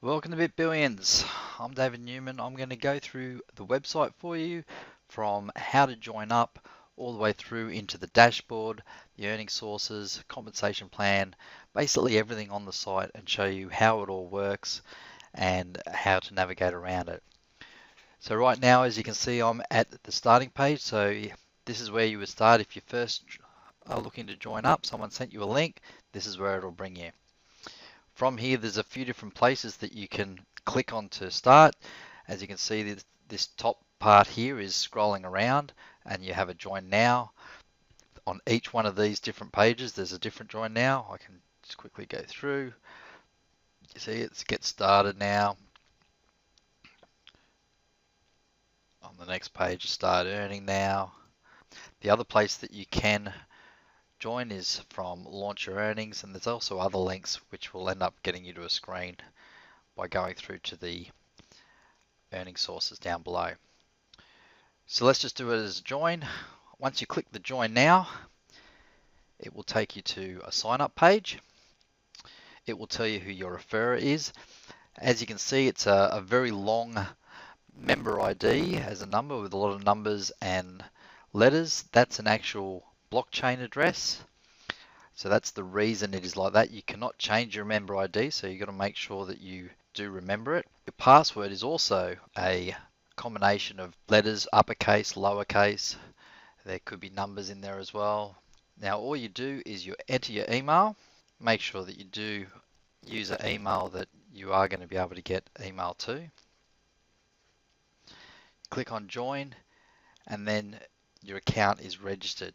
Welcome to Bitbillions. I'm David Newman. I'm going to go through the website for you from how to join up all the way through into the dashboard, the earning sources, compensation plan, basically everything on the site and show you how it all works and how to navigate around it. So right now, as you can see, I'm at the starting page. So this is where you would start if you first are looking to join up. Someone sent you a link. This is where it'll bring you. From here, there's a few different places that you can click on to start. As you can see, this top part here is scrolling around and you have a join now. On each one of these different pages, there's a different join now. I can just quickly go through. You see it's get started now. On the next page, start earning now. The other place that you can join is from launch your earnings, and there's also other links which will end up getting you to a screen by going through to the earning sources down below. So let's just do it as a join. Once you click the join now, it will take you to a sign up page. It will tell you who your referrer is. As you can see, it's a very long member ID as a number with a lot of numbers and letters. That's an actual blockchain address. So that's the reason it is like that. You cannot change your member ID, so you've got to make sure that you do remember it. Your password is also a combination of letters, uppercase, lowercase. There could be numbers in there as well. Now all you do is you enter your email. Make sure that you do use an email that you are going to be able to get email to. Click on join and then your account is registered.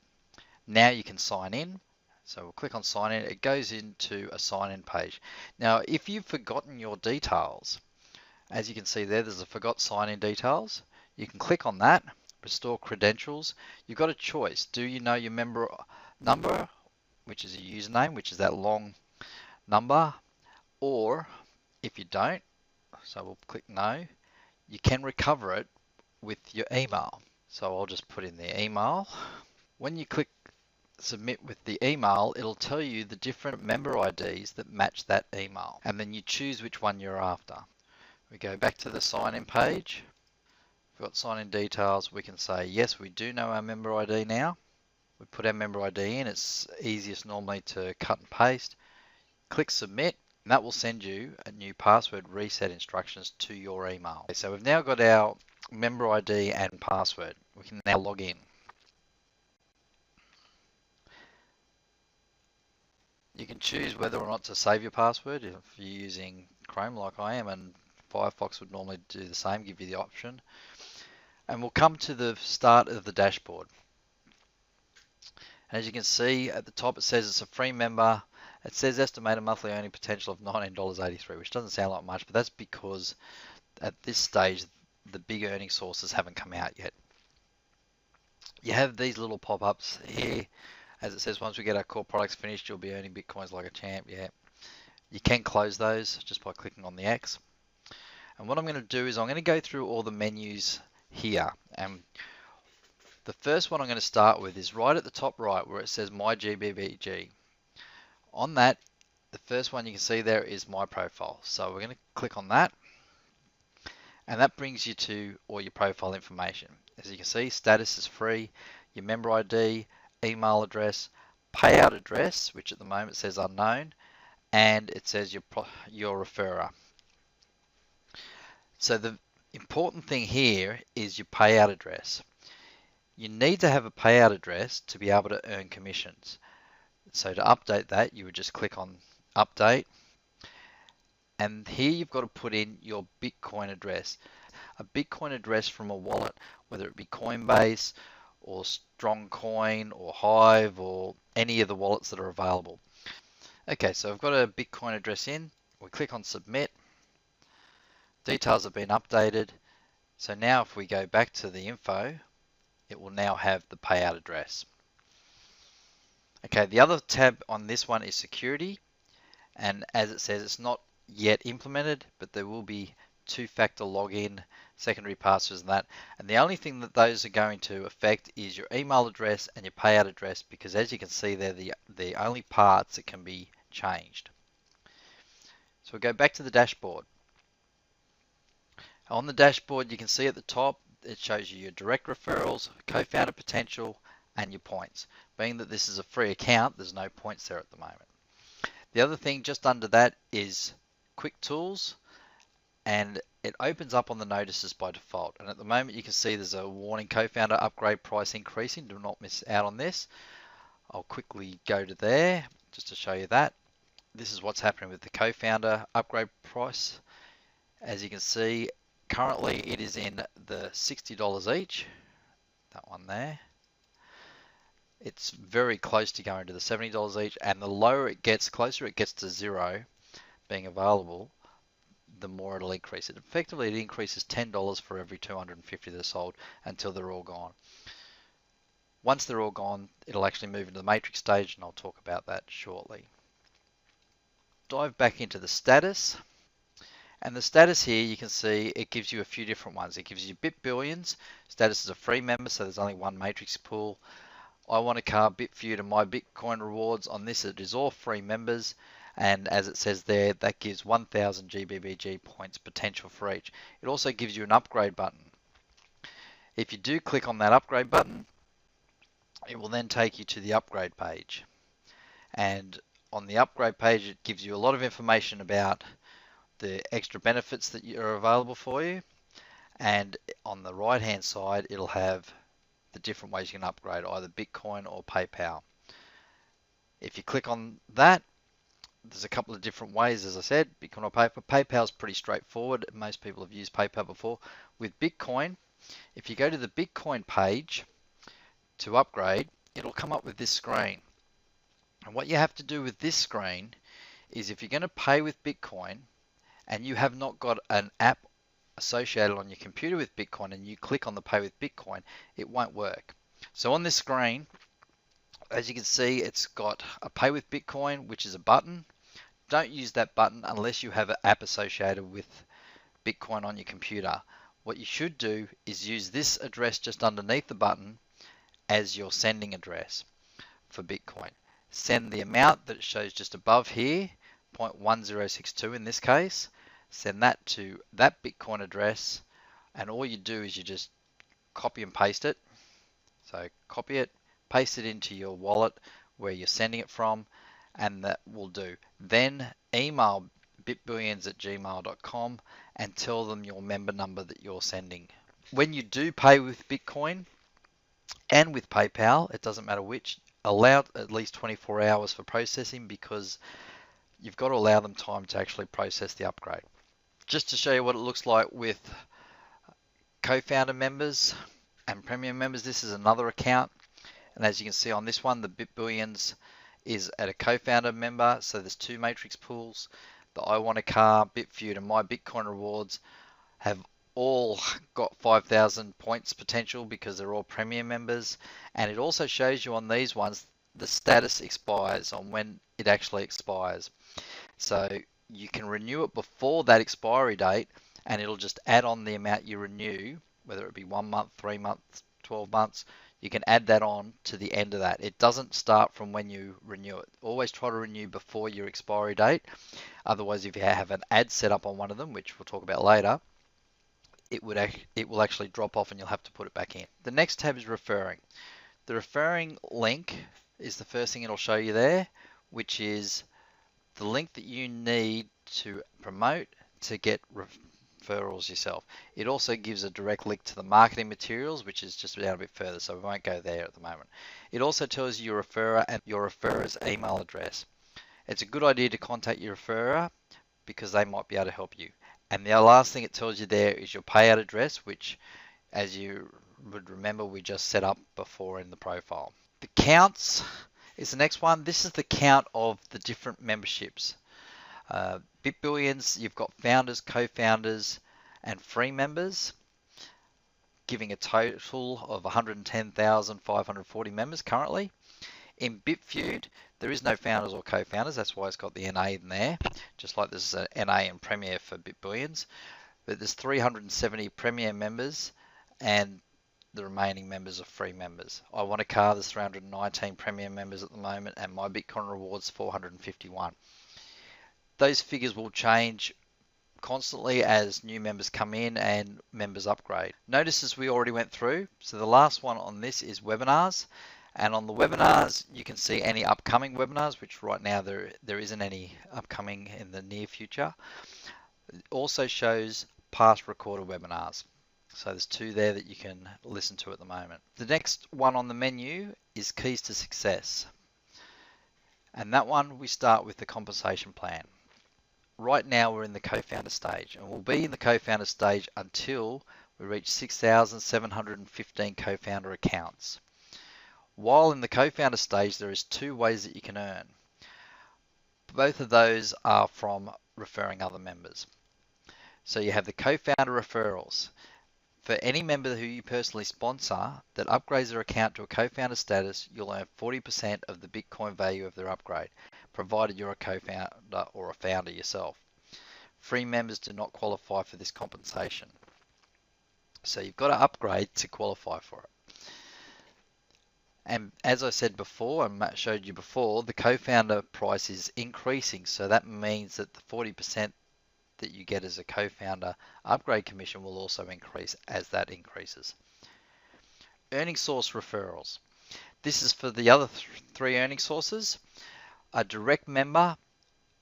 Now you can sign in. So we'll click on sign in. It goes into a sign in page. Now if you've forgotten your details, as you can see there's a forgot sign in details. You can click on that, restore credentials. You've got a choice. Do you know your member number, which is a username, which is that long number, or if you don't, so we'll click no, you can recover it with your email. So I'll just put in the email. When you click submit with the email, it'll tell you the different member IDs that match that email, and then you choose which one you're after. We go back to the sign in page. We've got sign in details. We can say yes, we do know our member ID now. We put our member ID in. It's easiest normally to cut and paste. Click submit, and that will send you a new password reset instructions to your email. Okay, so we've now got our member ID and password. We can now log in. You can choose whether or not to save your password if you're using Chrome like I am, and Firefox would normally do the same, give you the option. And we'll come to the start of the dashboard. As you can see at the top, it says it's a free member. It says estimated monthly earning potential of $19.83, which doesn't sound like much, but that's because at this stage, the big earning sources haven't come out yet. You have these little pop-ups here. As it says, once we get our core products finished, you'll be earning Bitcoins like a champ. Yeah. You can close those just by clicking on the X. And what I'm going to do is I'm going to go through all the menus here. And the first one I'm going to start with is right at the top right where it says My GBBG. On that, the first one you can see there is My Profile. So we're going to click on that. And that brings you to all your profile information. As you can see, status is free, your member ID, email address, payout address, which at the moment says unknown, and it says your referrer. So the important thing here is your payout address. You need to have a payout address to be able to earn commissions. So to update that, you would just click on update. And here you've got to put in your Bitcoin address. A Bitcoin address from a wallet, whether it be Coinbase or Strongcoin or Hive or any of the wallets that are available. Okay, so I've got a Bitcoin address in. We click on submit. Details have been updated. So now if we go back to the info, it will now have the payout address. Okay, the other tab on this one is security. And as it says, it's not yet implemented, but there will be two-factor login, secondary passwords and that. And the only thing that those are going to affect is your email address and your payout address, because as you can see, they're the only parts that can be changed. So we'll go back to the dashboard. On the dashboard, you can see at the top, it shows you your direct referrals, co-founder potential, and your points. Being that this is a free account, there's no points there at the moment. The other thing just under that is quick tools, and it opens up on the notices by default. And at the moment, you can see there's a warning: co-founder upgrade price increasing. Do not miss out on this. I'll quickly go to there just to show you that. This is what's happening with the co-founder upgrade price. As you can see, currently it is in the $60 each. That one there. It's very close to going to the $70 each, and the lower it gets, closer it gets to zero being available, the more it'll increase. It effectively it increases $10 for every 250 that are sold until they're all gone. Once they're all gone, it'll actually move into the matrix stage, and I'll talk about that shortly. Dive back into the status. And the status here, you can see it gives you a few different ones. It gives you Bitbillions. Status is a free member, so there's only one matrix pool. I want a car, Bitfeud, and my Bitcoin rewards. On this, it is all free members. And as it says there, that gives 1,000 GBBG points potential for each. It also gives you an upgrade button. If you do click on that upgrade button, it will then take you to the upgrade page. And on the upgrade page, it gives you a lot of information about the extra benefits that are available for you. And on the right hand side, it'll have the different ways you can upgrade, either Bitcoin or PayPal. If you click on that, there's a couple of different ways, as I said, Bitcoin or PayPal. PayPal's pretty straightforward. Most people have used PayPal before. With Bitcoin, if you go to the Bitcoin page to upgrade, it'll come up with this screen. And what you have to do with this screen is, if you're going to pay with Bitcoin and you have not got an app associated on your computer with Bitcoin and you click on the pay with Bitcoin, it won't work. So on this screen, as you can see, it's got a pay with Bitcoin, which is a button. Don't use that button unless you have an app associated with Bitcoin on your computer. What you should do is use this address just underneath the button as your sending address for Bitcoin. Send the amount that it shows just above here, 0.1062 in this case. Send that to that Bitcoin address, and all you do is you just copy and paste it. So copy it, paste it into your wallet where you're sending it from, and that will do. Then email bitbillions@gmail.com and tell them your member number that you're sending. When you do pay with Bitcoin and with PayPal, it doesn't matter which, allow at least 24 hours for processing, because you've got to allow them time to actually process the upgrade. Just to show you what it looks like with co-founder members and premium members, this is another account. And as you can see on this one, the Bitbillions is at a co-founder member. So there's two matrix pools. The I Want a Car, Bitfeud, and My Bitcoin Rewards have all got 5,000 points potential because they're all premium members. And it also shows you on these ones, the status expires on when it actually expires. So you can renew it before that expiry date, and it'll just add on the amount you renew, whether it be 1 month, 3 months, 12 months. You can add that on to the end of that. It doesn't start from when you renew it. Always try to renew before your expiry date. Otherwise, if you have an ad set up on one of them, which we'll talk about later, it will actually drop off and you'll have to put it back in. The next tab is referring. The referring link is the first thing it'll show you there, which is the link that you need to promote to get referrals yourself. It also gives a direct link to the marketing materials, which is just down a bit further, so we won't go there at the moment. It also tells you your referrer and your referrer's email address. It's a good idea to contact your referrer because they might be able to help you. And the last thing it tells you there is your payout address, which, as you would remember, we just set up before in the profile. The counts is the next one. This is the count of the different memberships. Bitbillions, you've got founders, co-founders, and free members, giving a total of 110,540 members currently. In Bitfeud, there is no founders or co-founders. That's why it's got the NA in there, just like there's an NA and Premier for Bitbillions. But there's 370 Premier members, and the remaining members are free members. I Want a Car, there's 319 Premier members at the moment, and My Bitcoin Rewards 451. Those figures will change constantly as new members come in and members upgrade. Notice as we already went through, so the last one on this is webinars. And on the webinars, you can see any upcoming webinars, which right now there isn't any upcoming in the near future. It also shows past recorded webinars. So there's two there that you can listen to at the moment. The next one on the menu is keys to success. And that one we start with the compensation plan. Right now we're in the co-founder stage, and we'll be in the co-founder stage until we reach 6,715 co-founder accounts. While in the co-founder stage, there is two ways that you can earn. Both of those are from referring other members. So you have the co-founder referrals. For any member who you personally sponsor that upgrades their account to a co-founder status, you'll earn 40% of the Bitcoin value of their upgrade, provided you're a co-founder or a founder yourself. Free members do not qualify for this compensation. So you've got to upgrade to qualify for it. And as I said before, and Matt showed you before, the co-founder price is increasing. So that means that the 40% that you get as a co-founder upgrade commission will also increase as that increases. Earning source referrals. This is for the other three earning sources. A direct member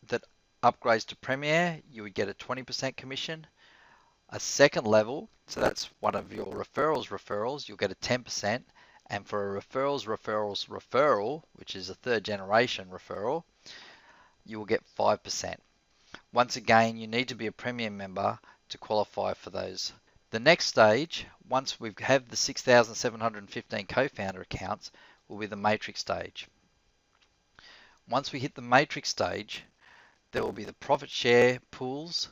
that upgrades to Premier, you would get a 20% commission. A second level, so that's one of your referrals, you'll get a 10%. And for a referral, which is a third generation referral, you will get 5%. Once again, you need to be a premium member to qualify for those. The next stage, once we have the 6,715 co-founder accounts, will be the matrix stage. Once we hit the matrix stage, there will be the profit share pools,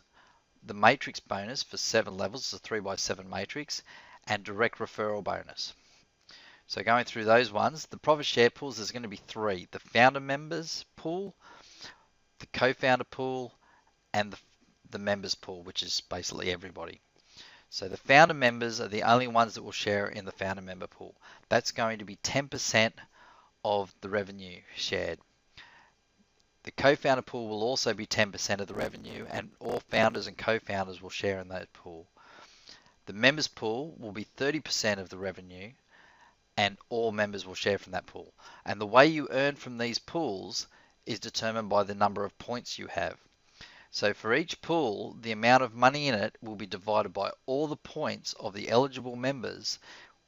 the matrix bonus for 7 levels, the 3x7 matrix, and direct referral bonus. So going through those ones, the profit share pools, there's going to be 3. The founder members pool, the co-founder pool, and the members pool, which is basically everybody. So the founder members are the only ones that will share in the founder member pool. That's going to be 10% of the revenue shared. The co-founder pool will also be 10% of the revenue, and all founders and co-founders will share in that pool. The members pool will be 30% of the revenue, and all members will share from that pool. And the way you earn from these pools is determined by the number of points you have. So for each pool, the amount of money in it will be divided by all the points of the eligible members,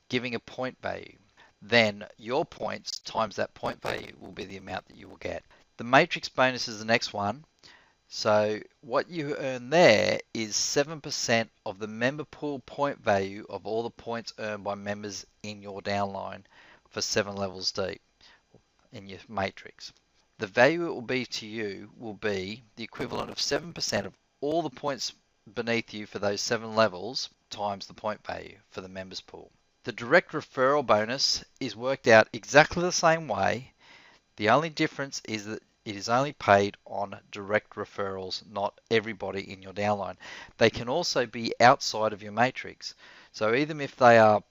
giving a point value. Then your points times that point value will be the amount that you will get. The matrix bonus is the next one. So what you earn there is 7% of the member pool point value of all the points earned by members in your downline for 7 levels deep in your matrix. The value it will be to you will be the equivalent of 7% of all the points beneath you for those 7 levels times the point value for the members pool. The direct referral bonus is worked out exactly the same way. The only difference is that it is only paid on direct referrals, not everybody in your downline. They can also be outside of your matrix. So even if they are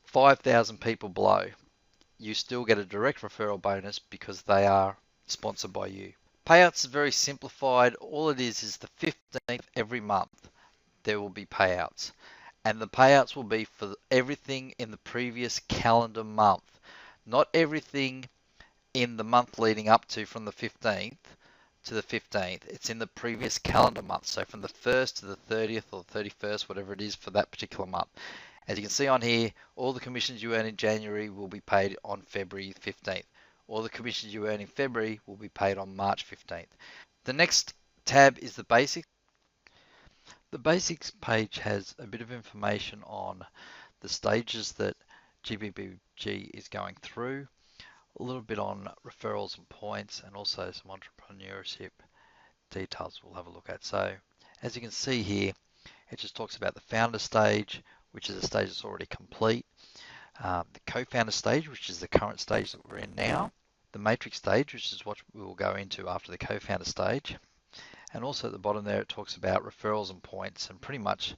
5,000 people below, you still get a direct referral bonus because they are sponsored by you. Payouts is very simplified. All it is the 15th of every month there will be payouts. And the payouts will be for everything in the previous calendar month. Not everything in the month leading up to from the 15th to the 15th. It's in the previous calendar month. So from the 1st to the 30th or 31st, whatever it is for that particular month. As you can see on here, all the commissions you earn in January will be paid on February 15th. All the commissions you earn in February will be paid on March 15th. The next tab is the basics. The basics page has a bit of information on the stages that GBBG is going through, a little bit on referrals and points, and also some entrepreneurship details we'll have a look at. So as you can see here, it just talks about the founder stage, which is a stage that's already complete, the co-founder stage, which is the current stage that we're in now, the matrix stage, which is what we will go into after the co-founder stage, and also at the bottom there it talks about referrals and points and pretty much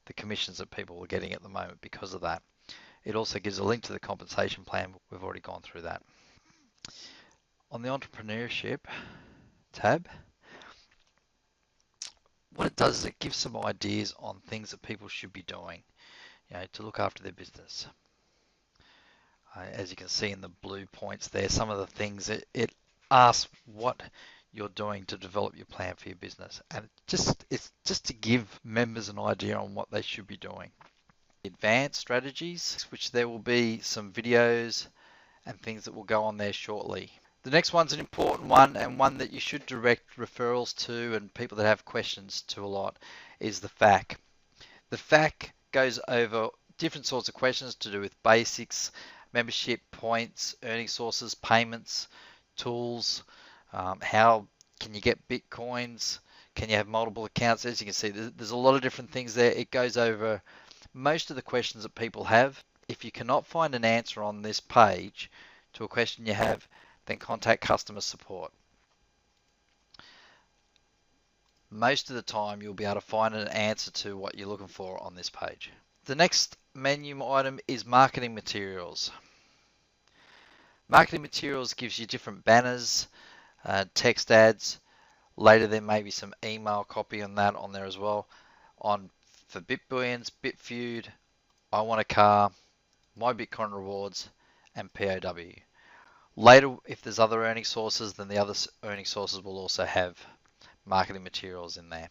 the commissions that people are getting at the moment because of that. It also gives a link to the compensation plan. We've already gone through that. On the entrepreneurship tab, what it does is it gives some ideas on things that people should be doing, to look after their business. As you can see in the blue points there, some of the things it asks what you're doing to develop your plan for your business, and it's just to give members an idea on what they should be doing. Advanced strategies, which there will be some videos and things that will go on there shortly. The next one's an important one, and one that you should direct referrals to and people that have questions to a lot, is the FAQ. The FAQ goes over different sorts of questions to do with basics, membership, points, earning sources, payments, tools, how can you get Bitcoins, can you have multiple accounts. As you can see, there's a lot of different things there. It goes over most of the questions that people have. If you cannot find an answer on this page to a question you have, then contact customer support. Most of the time you'll be able to find an answer to what you're looking for on this page. The next menu item is marketing materials. Marketing materials gives you different banners, text ads. Later there may be some email copy on that on there as well. For Bitbillions, Bitfeud, I Want a Car, My Bitcoin Rewards, and POW. Later, if there's other earning sources, then the other earning sources will also have marketing materials in there.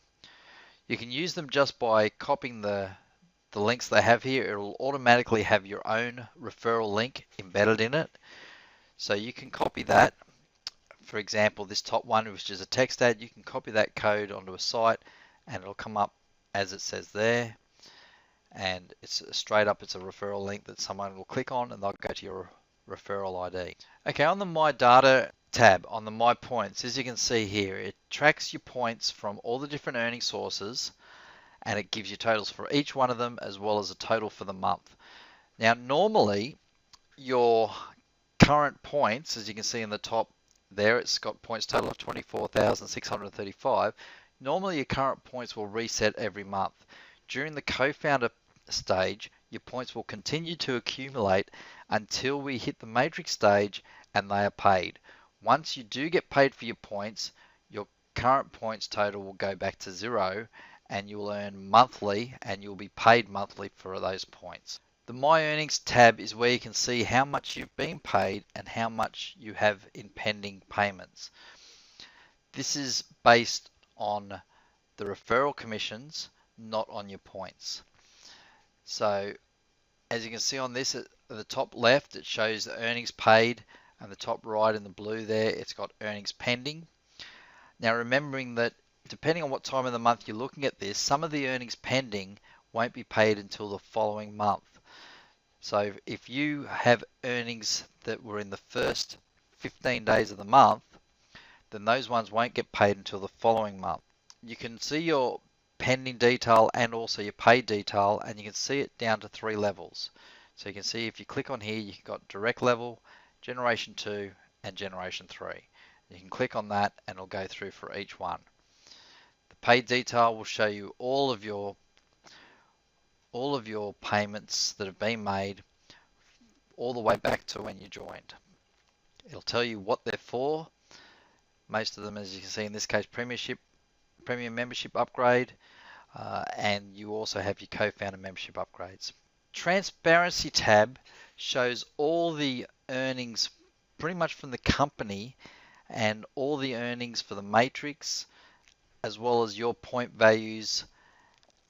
You can use them just by copying the links they have here. It will automatically have your own referral link embedded in it. So you can copy that. For example, this top one, which is a text ad, you can copy that code onto a site and it'll come up as it says there. And it's straight up, it's a referral link that someone will click on and they'll go to your referral ID. Okay, on the My Data tab, on the My Points, as you can see here, it tracks your points from all the different earning sources and it gives you totals for each one of them as well as a total for the month. Now, normally your current points, as you can see in the top there, it's got points total of 24,635. Normally your current points will reset every month. During the co-founder stage, your points will continue to accumulate until we hit the matrix stage and they are paid. Once you do get paid for your points, your current points total will go back to zero and you'll earn monthly and you'll be paid monthly for those points. The My Earnings tab is where you can see how much you've been paid and how much you have in pending payments. This is based on the referral commissions, not on your points. So as you can see on this, at the top left, it shows the earnings paid, and the top right in the blue there, it's got earnings pending. Now remembering that depending on what time of the month you're looking at this, some of the earnings pending won't be paid until the following month. So if you have earnings that were in the first 15 days of the month, then those ones won't get paid until the following month. You can see your pending detail and also your paid detail, and you can see it down to 3 levels. So you can see if you click on here, you've got direct level, generation 2, and generation 3. You can click on that and it'll go through for each one. The paid detail will show you all of your payments that have been made all the way back to when you joined. It'll tell you what they're for. Most of them, as you can see in this case, premium membership upgrade, and you also have your co-founder membership upgrades. Transparency tab shows all the earnings pretty much from the company and all the earnings for the matrix, as well as your point values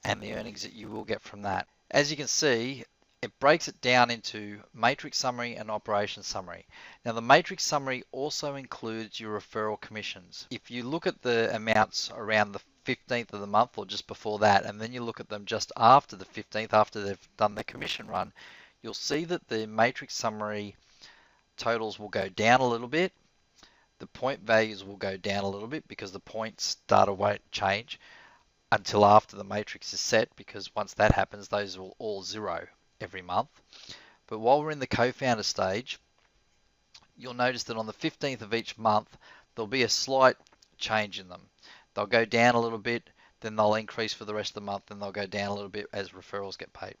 and the earnings that you will get from that. As you can see, it breaks it down into matrix summary and operation summary. Now the matrix summary also includes your referral commissions. If you look at the amounts around the 15th of the month or just before that, and then you look at them just after the 15th, after they've done the commission run, you'll see that the matrix summary totals will go down a little bit. The point values will go down a little bit because the points data won't change until after the matrix is set, because once that happens, those will all zero every month. But while we're in the co-founder stage, you'll notice that on the 15th of each month, there'll be a slight change in them. They'll go down a little bit, then they'll increase for the rest of the month, and they'll go down a little bit as referrals get paid.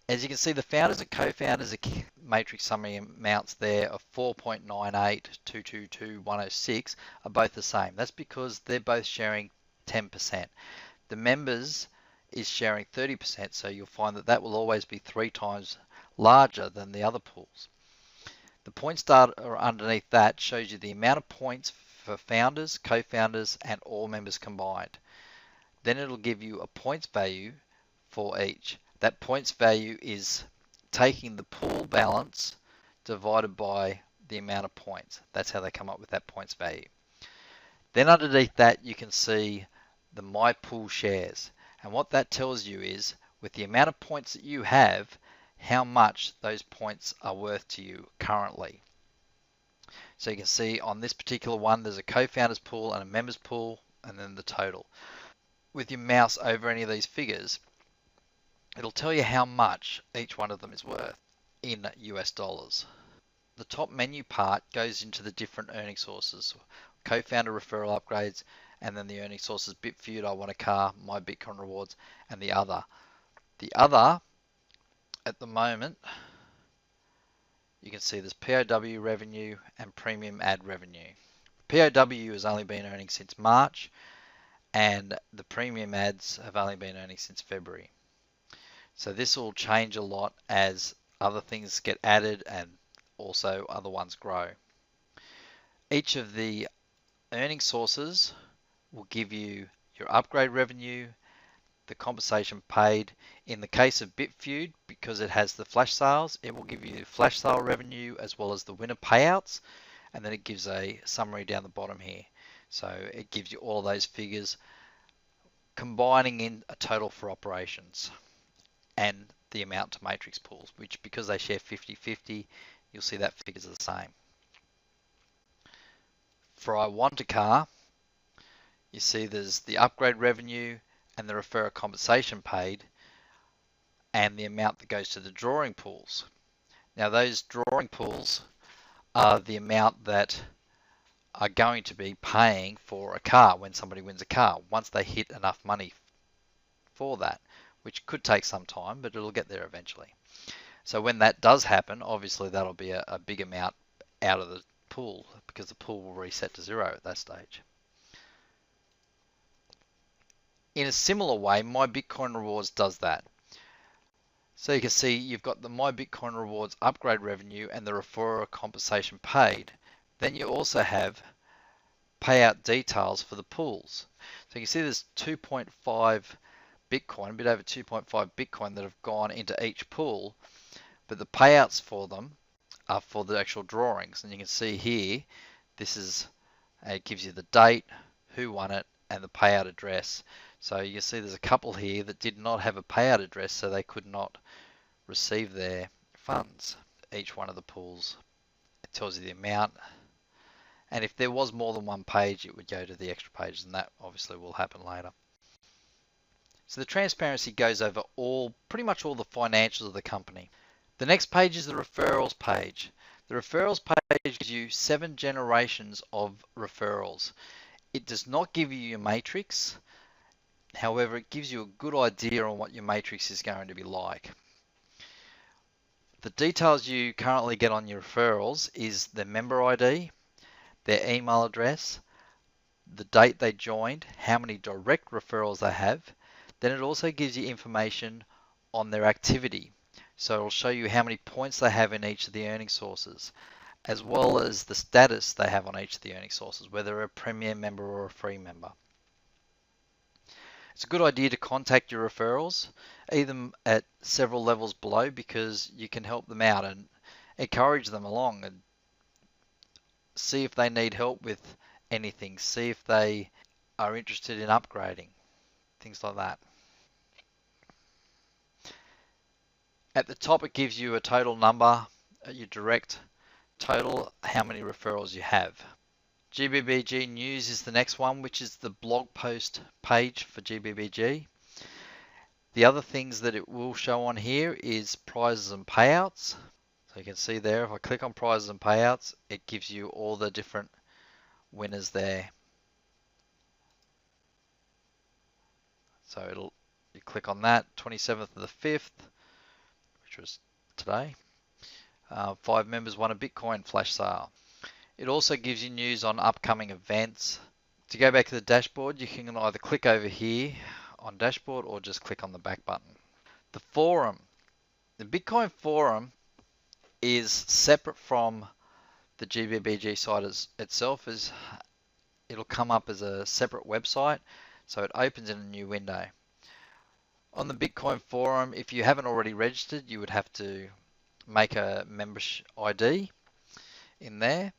As you can see, the founders and co-founders matrix summary amounts there of 4.98, 222, 106 are both the same. That's because they're both sharing 10%. The members is sharing 30%, so you'll find that that will always be 3 times larger than the other pools. The points data underneath that shows you the amount of points for founders, co-founders, and all members combined. Then it'll give you a points value for each. That points value is taking the pool balance divided by the amount of points. That's how they come up with that points value. Then underneath that you can see the My Pool shares. And what that tells you is with the amount of points that you have, how much those points are worth to you currently. So you can see on this particular one, there's a co-founders pool and a members pool, and then the total. With your mouse over any of these figures, it'll tell you how much each one of them is worth in US dollars. The top menu part goes into the different earning sources, co-founder referral upgrades, and then the earning sources Bitfeud, I want a car, my Bitcoin rewards, and the other. The other, at the moment, you can see there's POW revenue and premium ad revenue. POW has only been earning since March, and the premium ads have only been earning since February. So this will change a lot as other things get added and also other ones grow. Each of the earning sources will give you your upgrade revenue, the compensation paid. In the case of Bitfeud, because it has the flash sales, it will give you the flash sale revenue as well as the winner payouts, and then it gives a summary down the bottom here. So it gives you all those figures combining in a total for operations and the amount to matrix pools, which because they share 50-50, you'll see that figures are the same. For I want a car, you see there's the upgrade revenue and the referrer compensation paid and the amount that goes to the drawing pools. Now those drawing pools are the amount that are going to be paying for a car when somebody wins a car once they hit enough money for that, which could take some time, but it'll get there eventually. So when that does happen, obviously that'll be a big amount out of the pool because the pool will reset to zero at that stage. In a similar way, My Bitcoin Rewards does that. So you can see you've got the My Bitcoin Rewards upgrade revenue and the referrer compensation paid. Then you also have payout details for the pools. So you can see there's 2.5 Bitcoin, a bit over 2.5 Bitcoin that have gone into each pool, but the payouts for them are for the actual drawings. And you can see here, this is, it gives you the date, who won it, and the payout address. So you see there's a couple here that did not have a payout address, so they could not receive their funds. Each one of the pools, it tells you the amount, and if there was more than one page, it would go to the extra page, and that obviously will happen later. So the transparency goes over pretty much all the financials of the company. The next page is the referrals page. The referrals page gives you 7 generations of referrals. It does not give you your matrix. However, it gives you a good idea on what your matrix is going to be like. The details you currently get on your referrals is their member ID, their email address, the date they joined, how many direct referrals they have. Then it also gives you information on their activity. So it'll show you how many points they have in each of the earning sources, as well as the status they have on each of the earning sources, whether they're a premium member or a free member. It's a good idea to contact your referrals, either at several levels below, because you can help them out and encourage them along and see if they need help with anything, see if they are interested in upgrading, things like that. At the top, it gives you a total number, your direct total, how many referrals you have. GBBG News is the next one, which is the blog post page for GBBG. The other things that it will show on here is prizes and payouts. So you can see there, if I click on prizes and payouts, it gives you all the different winners there. So you click on that, 27th of the 5th, which was today. 5 members won a Bitcoin flash sale. It also gives you news on upcoming events, To go back to the dashboard, you can either click over here on dashboard or just click on the back button. The forum. The Bitcoin forum is separate from the GBBG site itself. It'll come up as a separate website, so it opens in a new window. On the Bitcoin forum, if you haven't already registered, you would have to make a membership ID in there,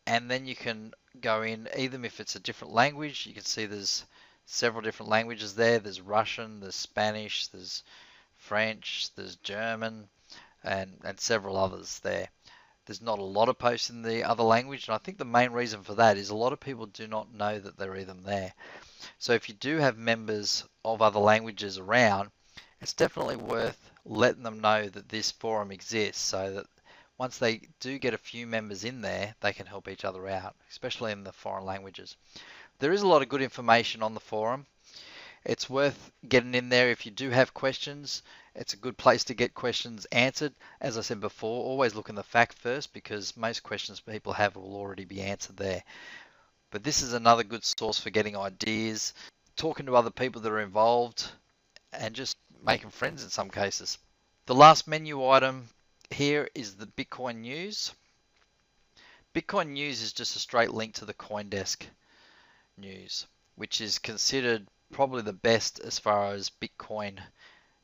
and then you can go in, even if it's a different language. You can see there's several different languages there. There's Russian, there's Spanish, there's French, there's German, and several others there. There's not a lot of posts in the other language, and I think the main reason for that is a lot of people do not know that they're even there. So if you do have members of other languages around, it's definitely worth letting them know that this forum exists, so that once they do get a few members in there, they can help each other out, especially in the foreign languages. There is a lot of good information on the forum. It's worth getting in there if you do have questions. It's a good place to get questions answered. As I said before, always look in the fact first, because most questions people have will already be answered there. But this is another good source for getting ideas, talking to other people that are involved, and just making friends in some cases. The last menu item here is the Bitcoin News. Bitcoin News is just a straight link to the CoinDesk news, which is considered probably the best as far as Bitcoin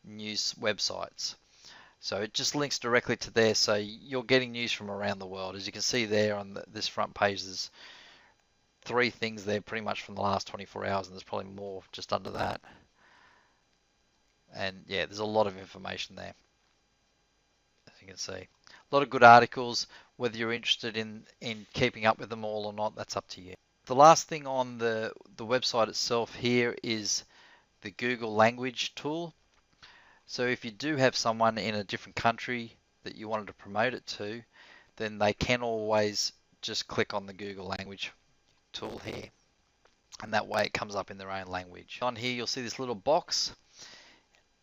news websites. So it just links directly to there, so you're getting news from around the world. As you can see there on this front page, there's 3 things there pretty much from the last 24 hours, and there's probably more just under that. And yeah, there's a lot of information there, as you can see. A lot of good articles. Whether you're interested in keeping up with them all or not, that's up to you. The last thing on the website itself here is the Google language tool. So if you do have someone in a different country that you wanted to promote it to, then they can always just click on the Google language tool here, and that way it comes up in their own language. On here you'll see this little box.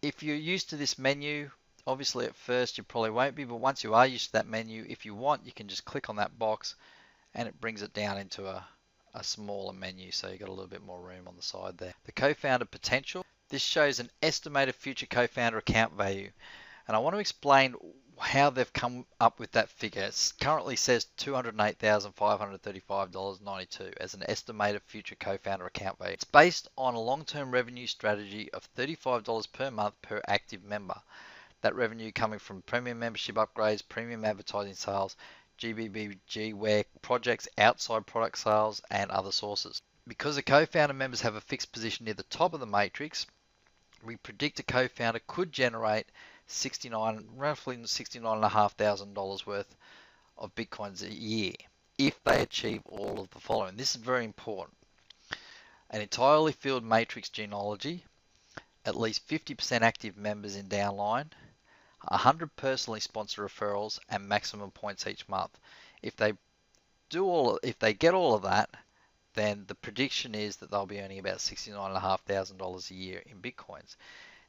If you're used to this menu, obviously at first you probably won't be, but once you are used to that menu, if you want, you can just click on that box and it brings it down into a smaller menu, so you've got a little bit more room on the side there. The co-founder potential. This shows an estimated future co-founder account value, and I want to explain how they've come up with that figure. It currently says $208,535.92 as an estimated future co-founder account value. It's based on a long-term revenue strategy of $35 per month per active member. That revenue coming from premium membership upgrades, premium advertising sales, GBBG where projects outside product sales, and other sources. Because the co-founder members have a fixed position near the top of the matrix, we predict a co-founder could generate roughly $69,500 worth of Bitcoins a year if they achieve all of the following. This is very important. An entirely filled matrix genealogy, at least 50% active members in downline, 100 personally sponsored referrals, and maximum points each month. If they get all of that, then the prediction is that they'll be earning about $69,500 a year in Bitcoins.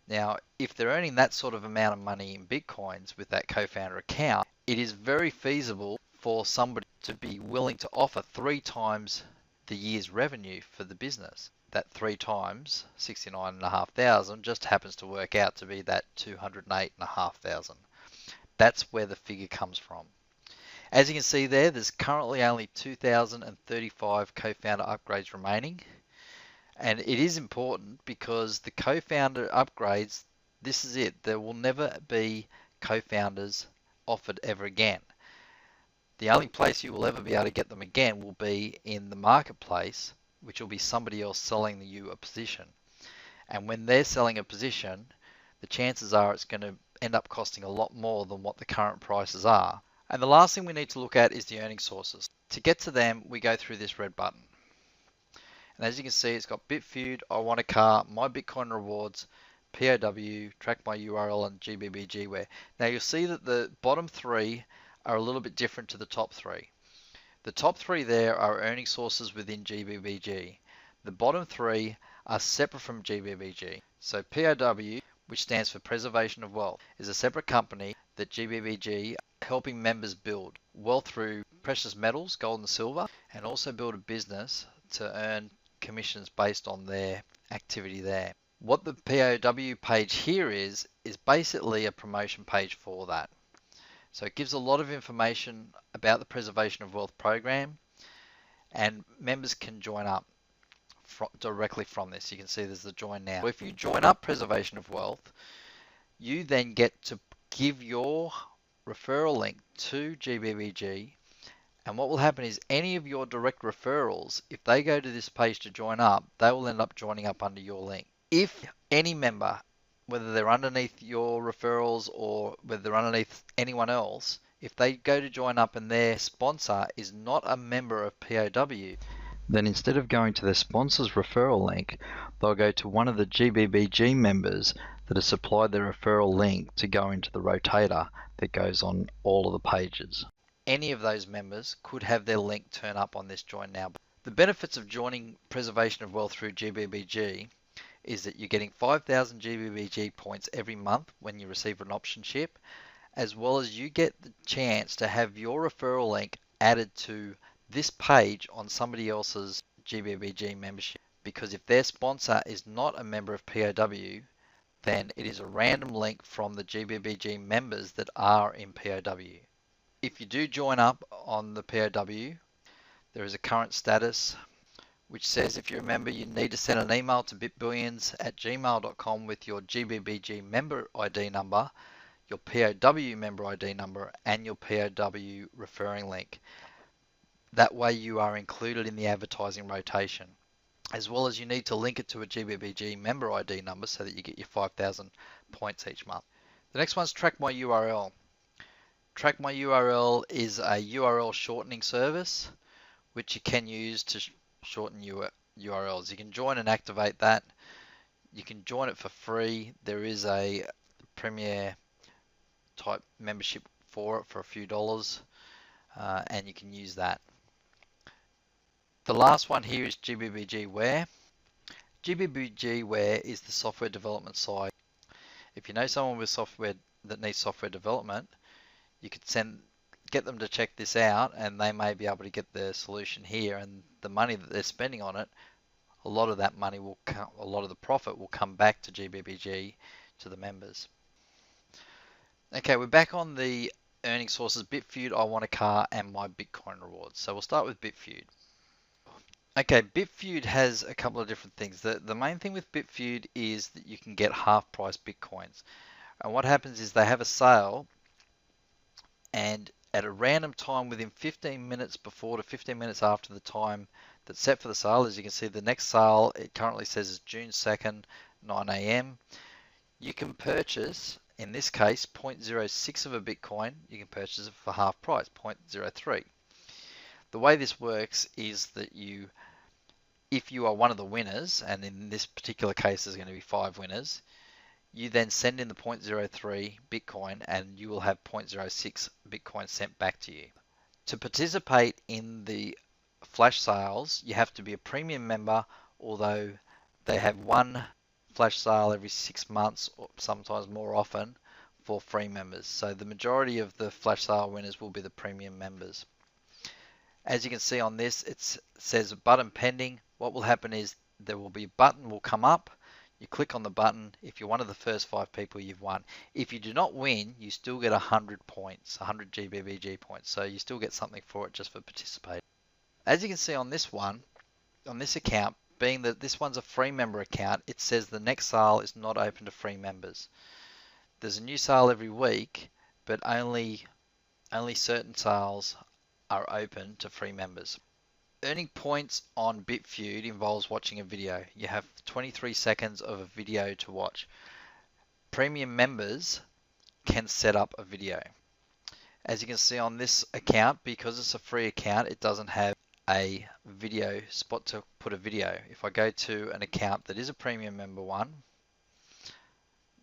Now, if they're earning that sort of amount of money in Bitcoins with that co-founder account, it is very feasible for somebody to be willing to offer 3 times the year's revenue for the business. That 3 times 69,500 just happens to work out to be that 208,500. That's where the figure comes from. As you can see there's currently only 2,035 co-founder upgrades remaining. And it is important because the co-founder upgrades, this is it. There will never be co-founders offered ever again. The only place you will ever be able to get them again will be in the marketplace, which will be somebody else selling you a position. And when they're selling a position, the chances are it's going to end up costing a lot more than what the current prices are. And the last thing we need to look at is the earning sources. To get to them, we go through this red button. And as you can see, it's got Bitfeud, I Want a Car, My Bitcoin Rewards, POW, Track My URL, and GBBG Where. Now you'll see that the bottom 3 are a little bit different to the top 3. The top 3 there are earning sources within GBBG. The bottom 3 are separate from GBBG. So POW, which stands for Preservation of Wealth, is a separate company that GBBG helping members build wealth through precious metals, gold and silver, and also build a business to earn commissions based on their activity there. What the POW page here is basically a promotion page for that. So it gives a lot of information about the Preservation of Wealth program, and members can join up directly from this. You can see there's the join now. If you join up Preservation of Wealth, you then get to give your referral link to GBBG, and what will happen is any of your direct referrals, if they go to this page to join up, they will end up joining up under your link. If any member, whether they're underneath your referrals or whether they're underneath anyone else, if they go to join up and their sponsor is not a member of POW, then instead of going to their sponsor's referral link, they'll go to one of the GBBG members that has supplied their referral link to go into the rotator that goes on all of the pages. Any of those members could have their link turn up on this Join Now. The benefits of joining Preservation of Wealth through GBBG is that you're getting 5,000 GBBG points every month when you receive an option ship, as well as you get the chance to have your referral link added to this page on somebody else's GBBG membership. Because if their sponsor is not a member of POW, then it is a random link from the GBBG members that are in POW. If you do join up on the POW, there is a current status which says if you're a member, you need to send an email to bitbillions@gmail.com with your GBBG member ID number, your POW member ID number, and your POW referring link. That way you are included in the advertising rotation. As well as you need to link it to a GBBG member ID number so that you get your 5,000 points each month. The next one's Track My URL. Track My URL is a URL shortening service which you can use to shorten URLs. You can join and activate that. You can join it for free. There is a Premier type membership for it for a few dollars, and you can use that. The last one here is GBBG Ware. GBBG Ware is the software development side. If you know someone with software that needs software development, you could get them to check this out, and they may be able to get the solution here. And the money that they're spending on it, a lot of that money will come, a lot of the profit will come back to GBBG, to the members. Okay, we're back on the earning sources: Bitfeud, I Want a Car, and My Bitcoin Rewards. So we'll start with Bitfeud. Okay, Bitfeud has a couple of different things. The main thing with Bitfeud is that you can get half price Bitcoins. And what happens is they have a sale, and at a random time within 15 minutes before to 15 minutes after the time that's set for the sale, as you can see, the next sale, it currently says is June 2nd, 9 a.m. You can purchase, in this case, 0.06 of a Bitcoin. You can purchase it for half price, 0.03. The way this works is that if you are one of the winners, and in this particular case there's going to be 5 winners, you then send in the 0.03 Bitcoin and you will have 0.06 Bitcoin sent back to you. To participate in the flash sales, you have to be a premium member, although they have one flash sale every 6 months, or sometimes more often, for free members. So the majority of the flash sale winners will be the premium members. As you can see on this, it says button pending. What will happen is there will be a button will come up. You click on the button. If you're one of the first 5 people, you've won. If you do not win, you still get 100 points, 100 GBBG points. So you still get something for it just for participating. As you can see on this one, on this account, being that this one's a free member account, it says the next sale is not open to free members. There's a new sale every week, but only certain sales are open to free members. Earning points on Bitfeud involves watching a video. You have 23 seconds of a video to watch. Premium members can set up a video. As you can see on this account, because it's a free account, it doesn't have a video spot to put a video. If I go to an account that is a premium member one,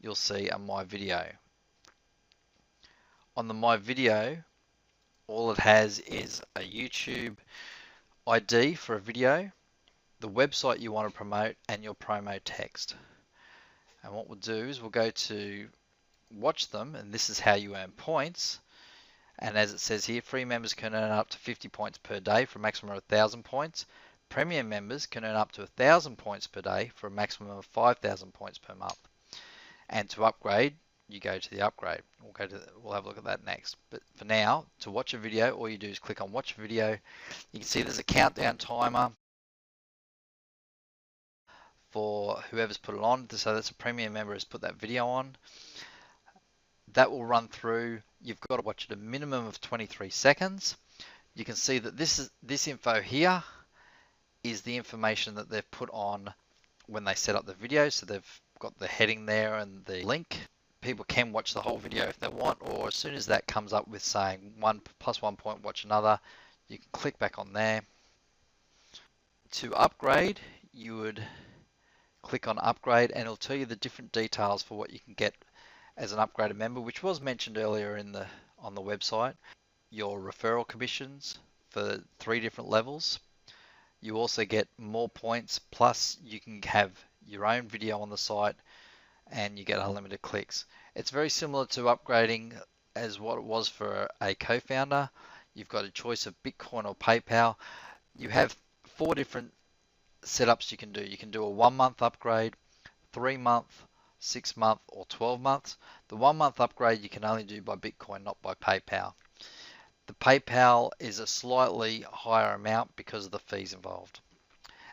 you'll see a My Video. On the My Video, all it has is a YouTube ID for a video, the website you want to promote, and your promo text. And what we'll do is we'll go to watch them, and this is how you earn points. And as it says here, free members can earn up to 50 points per day for a maximum of 1,000 points. Premium members can earn up to 1,000 points per day for a maximum of 5,000 points per month. And to upgrade, you go to the upgrade. We'll have a look at that next. But for now, to watch a video, all you do is click on watch video. You can see there's a countdown timer for whoever's put it on. So that's a premium member has put that video on. That will run through. You've got to watch it a minimum of 23 seconds. You can see that this info here is the information that they've put on when they set up the video. So they've got the heading there and the link. People can watch the whole video if they want, or as soon as that comes up with saying 1 point, watch another, you can click back on there. To upgrade, you would click on upgrade and it'll tell you the different details for what you can get as an upgraded member, which was mentioned earlier on the website. Your referral commissions for 3 different levels. You also get more points, plus you can have your own video on the site and you get unlimited clicks. It's very similar to upgrading as what it was for a co-founder. You've got a choice of Bitcoin or PayPal. You have 4 different setups you can do. You can do a 1-month upgrade, 3-month, 6-month, or 12 months. The 1-month upgrade you can only do by Bitcoin, not by PayPal. The PayPal is a slightly higher amount because of the fees involved.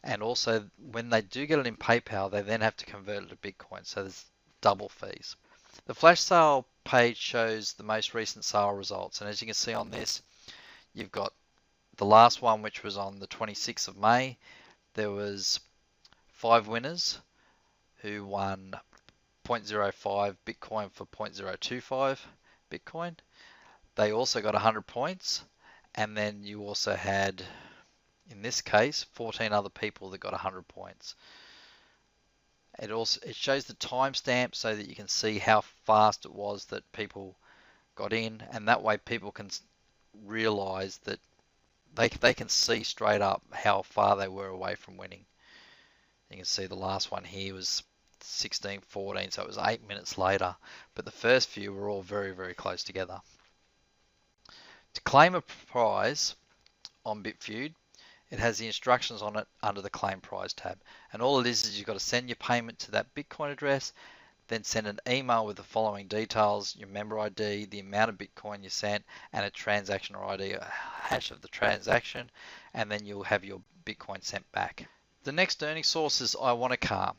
And also, when they do get it in PayPal, they then have to convert it to Bitcoin, so there's double fees. The flash sale page shows the most recent sale results, and as you can see on this, you've got the last one, which was on the 26th of May. There was 5 winners who won 0.05 Bitcoin for 0.025 Bitcoin. They also got 100 points, and then you also had, in this case, 14 other people that got 100 points. It shows the timestamp so that you can see how fast it was that people got in, and that way people can realize that they can see straight up how far they were away from winning. You can see the last one here was 16:14, so it was 8 minutes later, but the first few were all very, very close together. To claim a prize on Bitfeud, it has the instructions on it under the Claim Prize tab. And all it is you've got to send your payment to that Bitcoin address, then send an email with the following details: your member ID, the amount of Bitcoin you sent, and a transaction or ID, a hash of the transaction, and then you'll have your Bitcoin sent back. The next earning source is I Want a Car.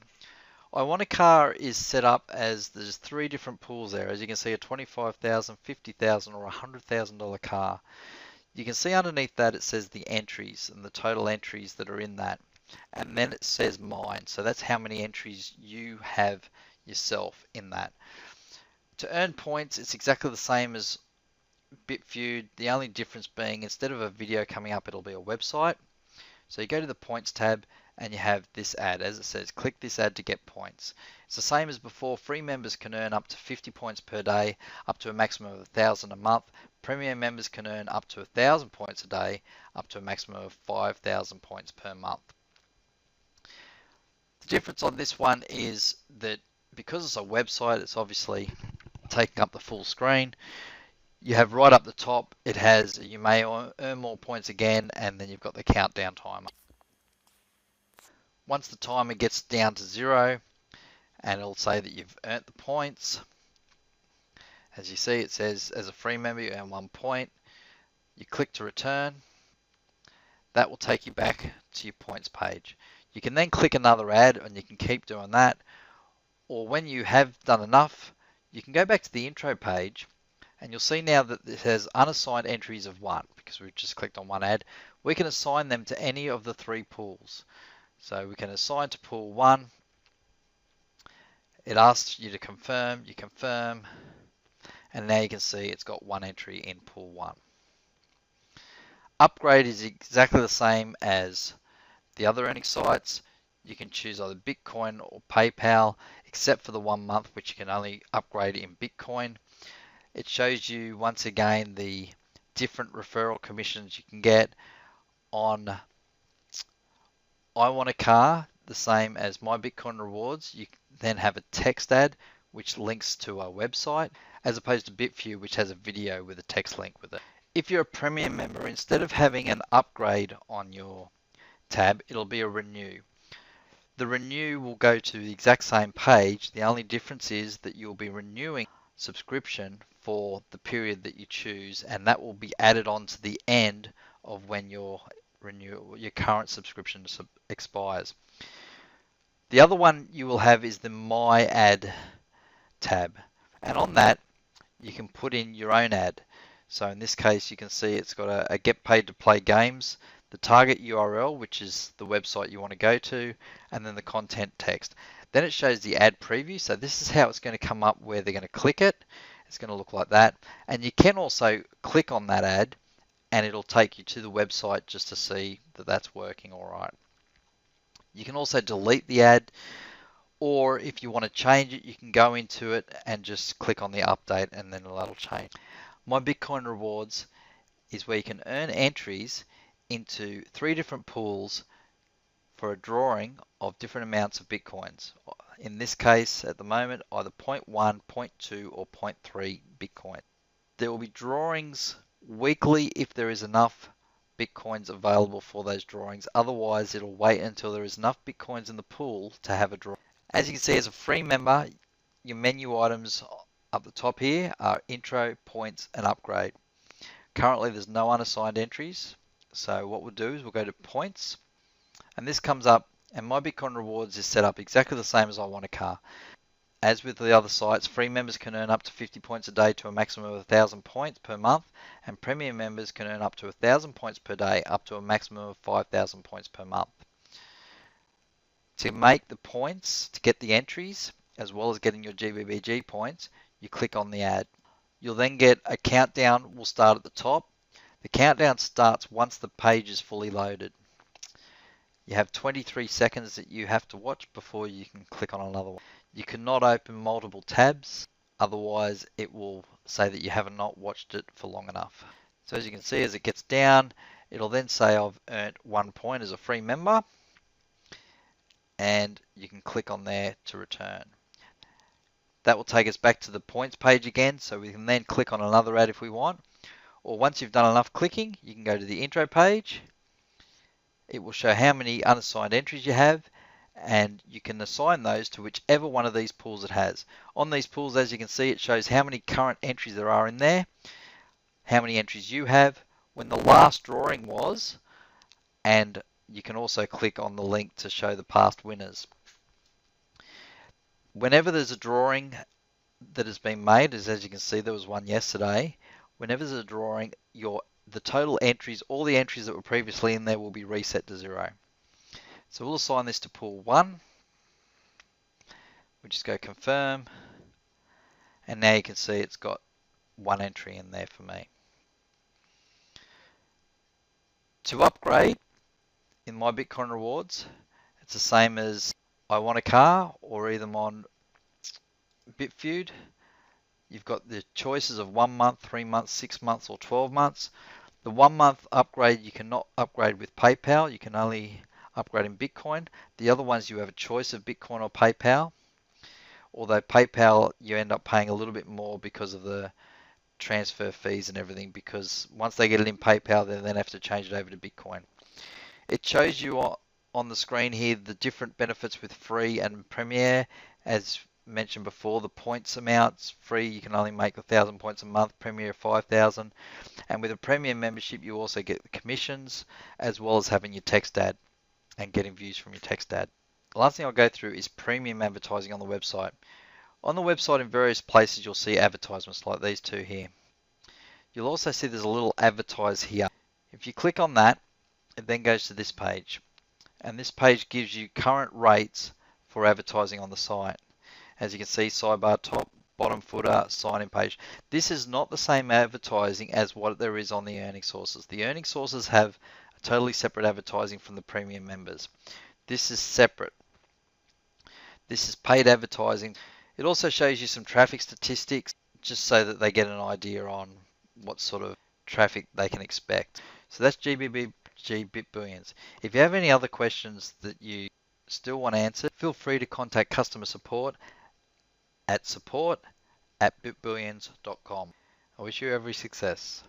I Want a Car is set up as there's 3 different pools there. As you can see, a $25,000, $50,000, or $100,000 car. You can see underneath that it says the entries and the total entries that are in that. And then it says mine. So that's how many entries you have yourself in that. To earn points, it's exactly the same as Bitfeud. The only difference being, instead of a video coming up, it'll be a website. So you go to the points tab and you have this ad. As it says, click this ad to get points. It's the same as before. Free members can earn up to 50 points per day, up to a maximum of 1,000 a month. Premium members can earn up to 1,000 points a day, up to a maximum of 5,000 points per month. The difference on this one is that because it's a website, it's obviously taking up the full screen. You have right up the top, it has you may earn more points again, and then you've got the countdown timer. Once the timer gets down to 0, and it'll say that you've earned the points. As you see, it says as a free member you earn 1 point. You click to return. That will take you back to your points page. You can then click another ad and you can keep doing that. Or when you have done enough, you can go back to the intro page and you'll see now that it has unassigned entries of 1 because we've just clicked on one ad. We can assign them to any of the 3 pools. So we can assign to pool 1. It asks you to confirm, you confirm, and now you can see it's got 1 entry in pool 1. Upgrade is exactly the same as the other earning sites. You can choose either Bitcoin or PayPal, except for the 1 month, which you can only upgrade in Bitcoin. It shows you once again the different referral commissions you can get on I Want a Car, the same as My Bitcoin Rewards. You then have a text ad which links to a website, as opposed to Bitfeud, which has a video with a text link with it. If you're a premium member, instead of having an upgrade on your tab, it'll be a renew. The renew will go to the exact same page. The only difference is that you'll be renewing subscription for the period that you choose, and that will be added on to the end of when your current subscription expires. The other one you will have is the My Ad tab, and on that you can put in your own ad. So in this case, you can see it's got a get paid to play games, the target URL, which is the website you want to go to, and then the content text. Then it shows the ad preview. So this is how it's going to come up where they're going to click it. It's going to look like that. And you can also click on that ad and it'll take you to the website just to see that that's working all right. You can also delete the ad, or if you want to change it, you can go into it and just click on the update and then that'll change. My Bitcoin rewards is where you can earn entries into 3 different pools for a drawing of different amounts of Bitcoins. In this case, at the moment, either 0.1, 0.2 or 0.3 Bitcoin. There will be drawings weekly if there is enough Bitcoins available for those drawings. Otherwise, it'll wait until there is enough Bitcoins in the pool to have a draw. As you can see, as a free member, your menu items up the top here are intro, points, and upgrade. Currently, there's no unassigned entries. So what we'll do is we'll go to points, and this comes up, and my Bitcoin rewards is set up exactly the same as I Want a Car. As with the other sites, free members can earn up to 50 points a day to a maximum of 1,000 points per month, and premium members can earn up to 1,000 points per day up to a maximum of 5,000 points per month. To make the points, to get the entries, as well as getting your GBBG points, you click on the ad. You'll then get a countdown will start at the top. The countdown starts once the page is fully loaded. You have 23 seconds that you have to watch before you can click on another one. You cannot open multiple tabs, otherwise it will say that you have not watched it for long enough. So as you can see, as it gets down, it'll then say I've earned 1 point as a free member, and you can click on there to return. That will take us back to the points page again, so we can then click on another ad if we want. Or once you've done enough clicking, you can go to the intro page. It will show how many unassigned entries you have, and you can assign those to whichever one of these pools it has. On these pools, as you can see, it shows how many current entries there are in there, how many entries you have, when the last drawing was, and you can also click on the link to show the past winners. Whenever there's a drawing that has been made, as you can see, there was one yesterday. Whenever there's a drawing, the total entries, all the entries that were previously in there will be reset to 0. So we'll assign this to pool 1. We'll just go confirm. And now you can see it's got 1 entry in there for me. To upgrade in my Bitcoin rewards, it's the same as I Want a Car or either on Bitfeud. You've got the choices of 1 month, 3 months, 6 months, or 12 months. The 1 month upgrade, you cannot upgrade with PayPal. You can only upgrade in Bitcoin. The other ones, you have a choice of Bitcoin or PayPal. Although PayPal, you end up paying a little bit more because of the transfer fees and everything, because once they get it in PayPal, they then have to change it over to Bitcoin. It shows you on the screen here the different benefits with free and Premier. As mentioned before, the points amounts, free you can only make 1,000 points a month, Premier 5,000, and with a Premium membership you also get the commissions as well as having your text ad and getting views from your text ad. The last thing I'll go through is premium advertising on the website. On the website in various places you'll see advertisements like these two here. You'll also see there's a little advertise here. If you click on that, it then goes to this page, and this page gives you current rates for advertising on the site. As you can see, sidebar top, bottom footer, sign-in page. This is not the same advertising as what there is on the earning sources. The earning sources have a totally separate advertising from the premium members. This is separate. This is paid advertising. It also shows you some traffic statistics just so that they get an idea on what sort of traffic they can expect. So that's GBBG Bitbillions. If you have any other questions that you still want answered, feel free to contact customer support at support@bitbillions.com. I wish you every success.